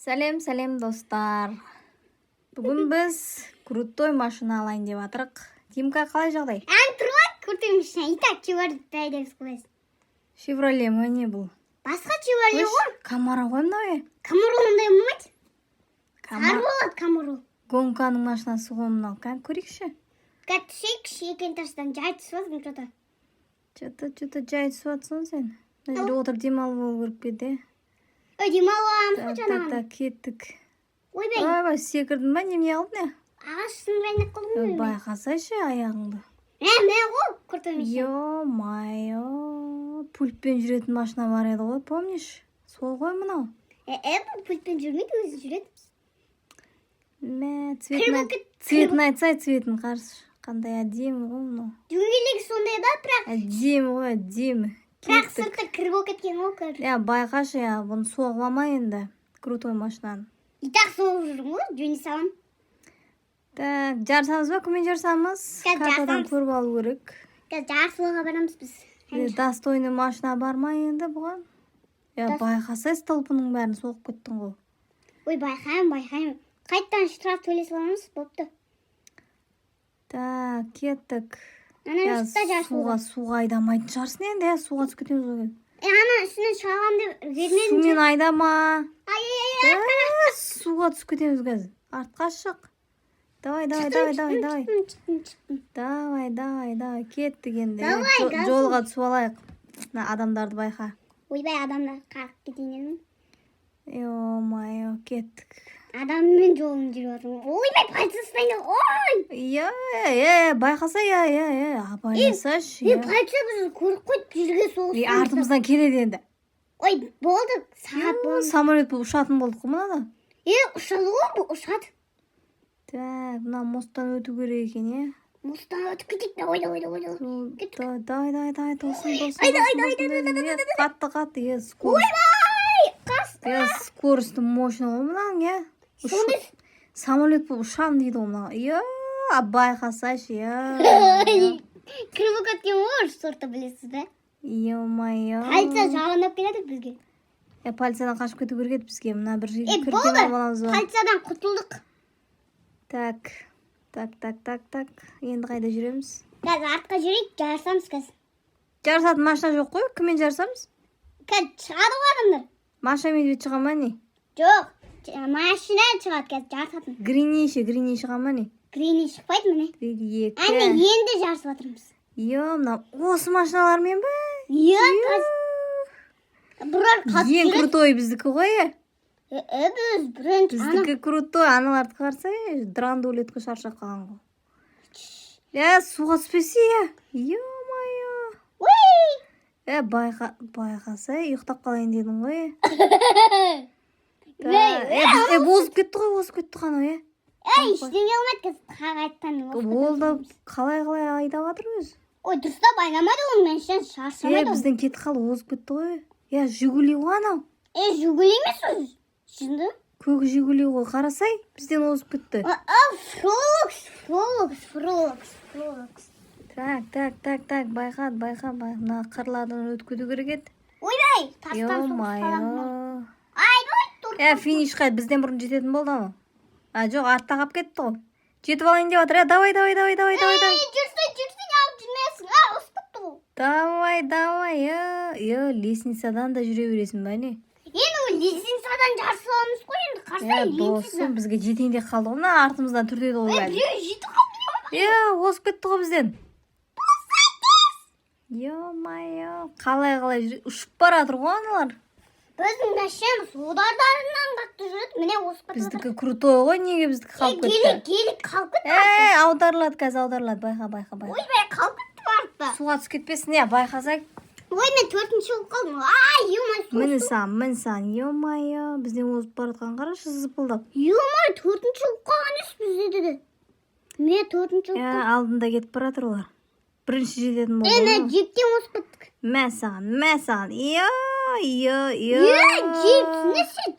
Сәлем достар. Бүгін біз крутой машина алайын деп атырық. Тимка, қалай жағдай? Крутой машина. Итак, Chevrolet деп сказать. Chevrolet ма не бұл? Басқа Chevrolet ғой. Камара ғой мынау. Камару ондай болмайды. Сары болады Камару. Гонканың машинасы ғой мынау. Көрейікші. Түсейікші екен таштан жай түсіп жатырмын что-то. Что-то жай түсіп жатсың сен. Мына жерде отырып демалып болу керек пе де? Демаламыз ғой жаңағы. Так, кеттік. Ойбай. Секірдің ба, немене қылдың не? Ағаштың райына қылдым. Байқасайшы аяғыңды. Мен ғой крутой машина. Ё-майо. Пультпен жүретін машина бар еді ғой, помнишь? Сол ғой мынау. Бұл пультпен жүрмейді, өзі жүреді. Цветін айтсай, цветін қарсы. Қандай әдемі ғой мынау. Дөңгелегі сондай да, бірақ. Әдемі ғой, әдемі. Бірақ сырты кір болып кеткен ғой. Байқашы, бұны соғылама енді. Крутой машинаны. Итак, соғып жүрмін ғой, жөне салам. Так, жарсамыз ба, кіммен жарсамыз? Картадан көріп алу керек. Жарсуға барамыз біз. Достойный машина бар ма енді бұған? Байқасай, столпының бәрін соғып кеттің ғой. Ой, байқаймын. Қайттан штраф төлей саламыз, бопты. Так, кеттік. Суға айдамайтын шығарсын енді, суға түсіп кетеміз ғой. Ана үстінен шағам деп вермедім. Сумен айдама. Ай. Суға түсіп кетеміз қазір. Артқа шық. Давай. Давай, кеттік енді. Жолға түсіп алайық. Адамдарды байқа. Ойбай, адамдар қарып кетейін. Ё-майо, кеттік. Адаммен жолын жүріп отырмын. Ойбай, полициясымен. Ой! Байқаса, абайласашы. Полиция бізді көріп қойып, жерге соғыстан. Артымыздан келеді енді. Ой, болды. Сағат болды. Самолет бұл ұшатын болдық қой мынада. Ұшады ғой, бұл ұшады. Так, мына мосттан өту керек екен, Мосттан өтіп кетейік. Давай. Давай, тосын. Қатты, Ойбай! Қасты. Скорості мощный ғой мынаң, самолет бұл ұшам дейді ғой мынау. Байқасайшы, Кіріп кеткен ғой, сорты білесіз бе? Ё-майо. Полиция жағындап келеді бізге. Полициядан қашып кету керек еді бізге. Мына бір жерге кірген болды. аламыз ба? Полициядан құтылдық. Так. Енді қайда жүреміз? Қазір артқа жүрейік, жарысамыз қазір. Жарысатын машина жоқ қой, кіммен жарысамыз? Қазір шығады ғой адамдар. Маша медведь шыға ма не? Жоқ, машина шығады қазір жарысатын. Грини шыға ма не? Грини шықпайды міне. 1-2. Енді жарысып жатырмыз. Мына осы машиналармен ба? Ең крутой біздікі ғой, Біздікі крутой, аналарды қарсай, драндулеткі шаршап қалған ғой. Суға түспесе, Ё-майо. Байқасай, ұйықтап қалайын дедің ғой. Озып кетті қана, ештеңе алмайды қағайттан. Болды, қалай айдап жатыр өз? Ой, дұрыстап айнамайды оның мәншен шаршамайды. Біздің кеті қалы озып кетті ғой. Жигули ғой анау. Жигули емес өз. Шынды? Көк жигули ғой, қарасай, бізден озып кетті. Фролокс. Так, байқа. Мына қырлардан өткөді керек еді. Ойбай, тастан соғыс қаламын. Финишқа бізден бұрын жететін болды ау. Жоқ, артта қап кетті ғой. Жетіп алайын деп жатыр, давай. Жүрсің, алып жүрмесің, ұсып кетті ғой. Давай, лестницадан да жүре бересің ба, не? Енді лестницадан жарысып аламыз қой, енді қарсай лестница. Бізге жетейінде қалды ғой, мына артымыздан түрдеді ғой. Біреу жетіп қалды. Озып кетті ғой бізден. Ё-майо, қалай ұшып баратыр ғой аналар. Біздің мәшеміз одардарынан қатты жүреді, міне осып кетті. Біздікі крутой ғой, неге біздікі қалып кетті? Келік қалып кетті. Аударылады, байқа. Ойбай, қалып кетті барды. Суға түсіп кетпесін, байқасай. Ой, мен 4-ші болып қалдым. Мін сан, ё-майо, бізден озып баратқан қарашы зыпылдап. Ё-майо, 4-ші болып қалған ес бізде де. Мен 4-ші болып қалдым. Алдында кетіп баратыр олар. Бірінші жететін болды. Мен жептен осып кеттік. Мә саған. Несі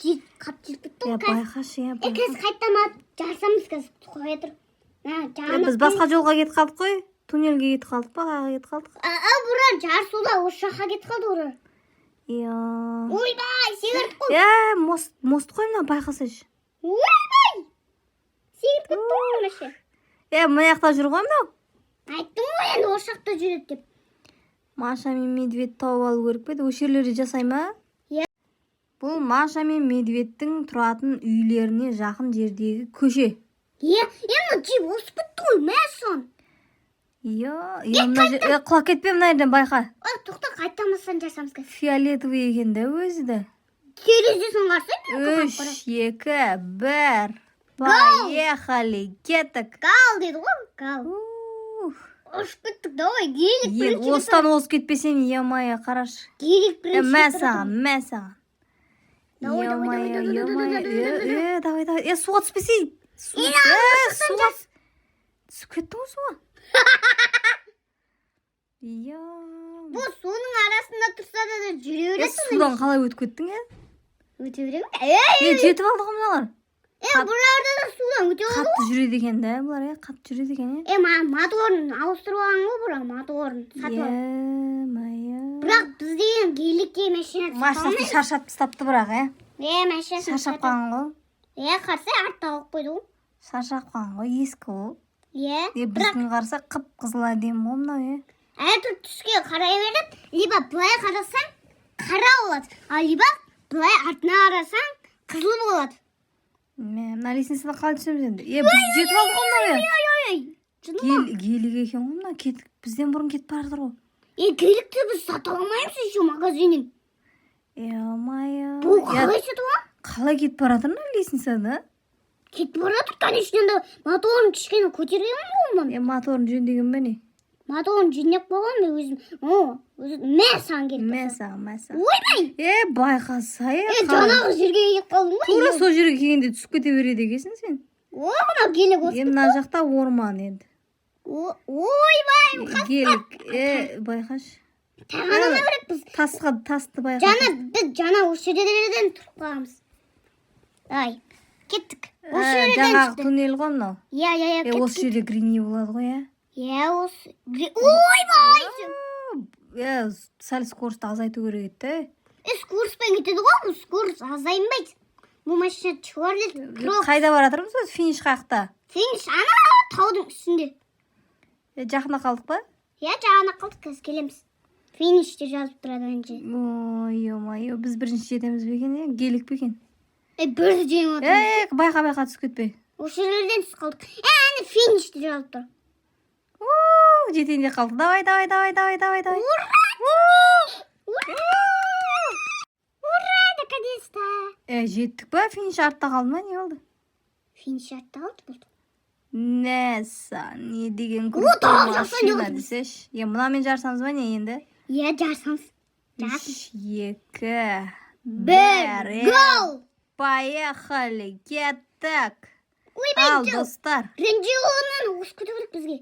жеп қап жетіп кетті. Байқашы, Қазір қайттан алып жарсамыз қазір қоя тұр. Біз басқа жолға кетіп қалдық қой. Туннельге кетіп қалдық па, қайға кетіп қалдық? Бұрар жарысуда осы жаққа кетіп қалды ұрар. Иә. Ойбай, секіріп қой. Мост қой мына байқасайшы. Ойбай. Секіріп кетті ғой мәше. Мына жақта жүр ғой мынау. Айттым ғой енді осы жақта жүреді деп. Маша мен медведь тауып алу керек пе еді? Осы жерлерде жасай ма? Иә. Бұл Маша мен медведьтің тұратын үйлеріне жақын жердегі көше. Мына жеп осып кетті ғой, мәсін. Құлап кетпе мына жерден байқа. Тоқта қайтамастан жасамыз қазір. Фиолетовый екен да өзі де. Терезесін қарсы. 3, 2, 1. Поехали, кеттік. Гал деді ғой, гал. Осып кеттік, давай, гелик бірінші. Остан осып кетпесең, емайя, қараш. Гелик бірінші. Мәсаған. Давай. Суға түспесей. Суға. Түсіп кеттің ғой суға. Бұл соның арасында тұрса да жүре береді. Судан қалай өтіп кеттің, Өте береді ме? Жетіп алдық мұналар. Бұларда да судан өте алды ғой. Қатты жүреді екен да, бұлар, қатты жүреді екен, моторын ауыстырып алған ғой бұлар, моторын сатып алып. Бірақ біз деген геликке машина сатып Машинасы шаршатып тастапты бірақ, машина шаршап қалған ғой. Қарсы артта алып қойды ғой. Шаршап қалған ғой, ескі ғой. Бірақ Біздің қарса қып-қызыл әдемі ғой мынау, әртүр түске қарай беріп, либо былай қарасаң қара болады, либо былай артына қарасаң қызыл болады. Мына лестницадан қалай түсеміз енді? Біз жетіп алдық ғой мынау, Гелик екен ғой мына, бізден бұрын кетіп бара жатыр ғой. Геликті біз сатып алмаймыз еще магазиннен. Бұл қалай сатып алам? Қалай кетіп бара жатыр мына лестницада? Кетіп бара жатыр, конечно, моторын кішкене көтеремін ғой. Моторын жөндеген бе не? Моторын жөндеп қойған мен өзім. Мәсаған керек. Мәсаған. Ойбай! Байқасай. Жаңағы жерге келіп қалдың ғой. Тура сол жерге келгенде түсіп кете береді екенсің сен. Мына гелик осы. Мына жақта орман енді. Ойбай! Гелик, байқашы. Тағанына беріп біз. Тасты байқашы. Біз жаңа осы жерден тұрып қаламыз. Кеттік. Жаңағы туннель ғой мынау. Кеттік. Осы жерде грини болады ғой, осы. Ойбай! Сәл скоросты азайту керек еді. Скороспен кетеді ғой, бұл скорос азайынбайды. Бұл машина чуарлет. Қайда баратырмыз біз? Финиш қақта. Финиш ана таудың үстінде. Жақында қалдық ба? Жағына қалдық, қазір келеміз. Финиште жазып тұрады önce. Біз бірінші жетеміз бе екен, гелик бе екен? Бірді жеңіп отырмыз. Байқа түсіп кетпей. Осы жерлерден түсіп қалдық. Финиште жазып тұр. Жетейінде қалдық. Давай. Ура, наконец-то. Жеттік ба? Финиш артта қалды ма? Не болды? Финиш артта қалды болды. Не деген крутой машина десеш. Мұнамен жарсамыз ба не енді? Жарсамыз. 3, 2, 1, гол! Поехали, кеттік. Ал, достар. Ренжеуінен осы күті білік бізге.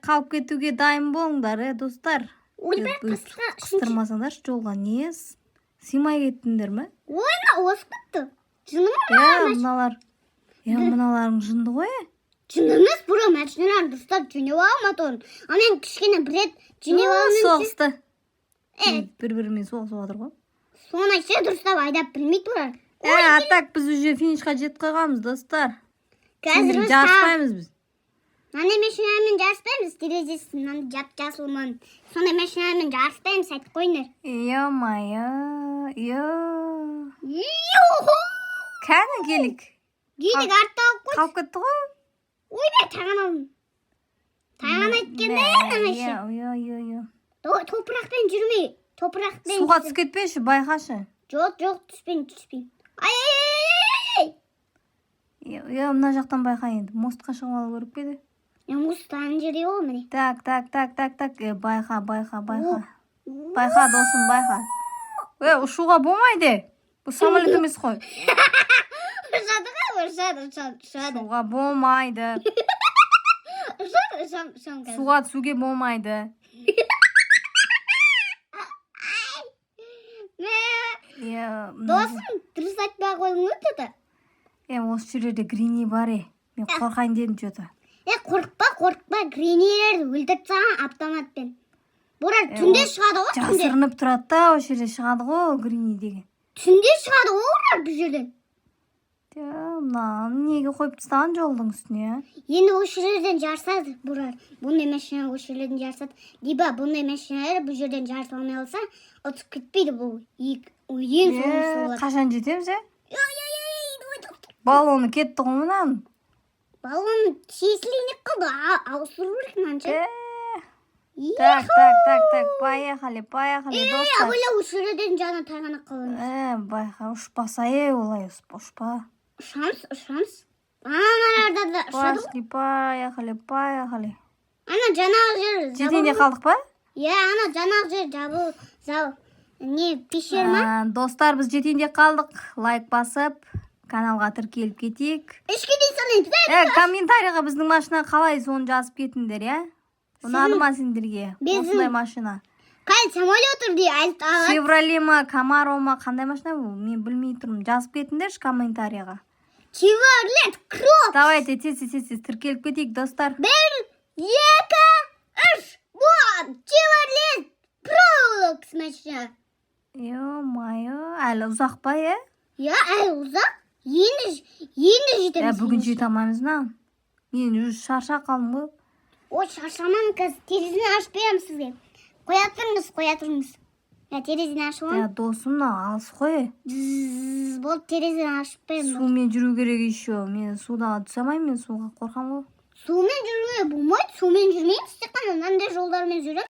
Қалып кетуге дайын болыңдар, достар. Қыстырмасаңдар жолға не? Симай кеттіңдер ме? Осы күтті. Жыны ма? Мыналарың жынды ғой? Жыны емес, бұра мәшінелерін дұрыстап жөнеп алматығын. Мен кішкене бір рет жөнеп алмын. Соғысты. Бір-бірімен соғысып жатыр ғой. Соны ше дұрыстап айдап білмейді бұра. Атак біз уже финишқа жетіп қойғанбыз, достар. Қазір біз жарыспаймыз біз. Мынандай машинамен жарыспаймыз, терезесі мынандай жап-жасылман. Сондай машинамен жарыспаймыз, айтып қойыңдар. Кәні гелик? Гелик артта алып қойды. Қалып кетті ғой? Ойбай, таған алдым. Таған айткенде енді мәші. Топырақпен жүрмей. Суға түсіп кетпеші, байқашы. Жоқ, түспейін. Ай! Мына жақтан байқа енді. Мостқа шығып алу керек пе еді? Мосттан жерде ол міне. Так. Байқа. Байқа, досым, байқа. Ұшуға болмайды. Бұл самолет емес қой. Ұршады. Суға болмайды. Суға түсуге болмайды. Досым, дұрыс айтпай қойдың өтеді. Осы жерлерде грини бар, мен қорқайын дедім жөті. Қорықпа, гринилерді өлтіріп саған автоматпен. Бурар түнде шығады ғой, түнде. Жасырынып тұрады да, ошол жерде шығады ғой, Грини деген. Түнде шығады ғой бурар бұл жерден. Мына неге қойып тастаған жолдың үстіне? Енді осы жерден жарысады бурар. Бұндай машина осы жерден жарысады. Либо бұндай машиналар бұл жерден жарыса алмай қалса, ұтып кетпейді бұл. Ең соңғысы болады. Қашан жетеміз, Баллоны кетті ғой мұнан. Баллон тесілейнек қалды. Ауыстыру керек мынанша. Так, поехали, достар. Абыла осы жерден жаны тайғанақ қаламыз. Байқа, ұшпаса, олай ұшпа. Ұшамыз. Аналарда да ұшады. Поехали. Ана жанағы жер. Жетенде қалдық па? Ана жанағы жер не пещер ма? Достар, біз жетенде қалдық. Лайк басып, каналға тіркеліп кетейік. Ішке дейсің. Комментарийға біздің машина қалай соны жазып кетіңдер, ұнады ма сендерге? Осындай машина. Қай самолет тұрды айтып ағат. Шевроле ма, Камаро ма, қандай машина бұл? Мен білмей тұрмын. Жазып кетіңдерші комментарийға. Chevrolet Crop. Давайте тез тіркеліп кетейік, достар. 1, 2, 3. Вот Chevrolet Crop машина. Ё-майо, әлі ұзақ па, Әлі ұзақ. Енді жетеміз. Бүгін жете алмаймыз, мен уже шаршап қалдым ғой. Ой, шаршаман қазір. Терезені ашып беремін сізге. Қоя тұрыңыз. Терезені ашып алам. Досым, алыс қой. Болып терезені ашып беремін. Сумен жүру керек еще. Мен суда түсе алмаймын, мен суға қорқам ғой. Сумен жүруге болмайды. Сумен жүрмейміз. Тек қана мынандай жолдармен жүрем.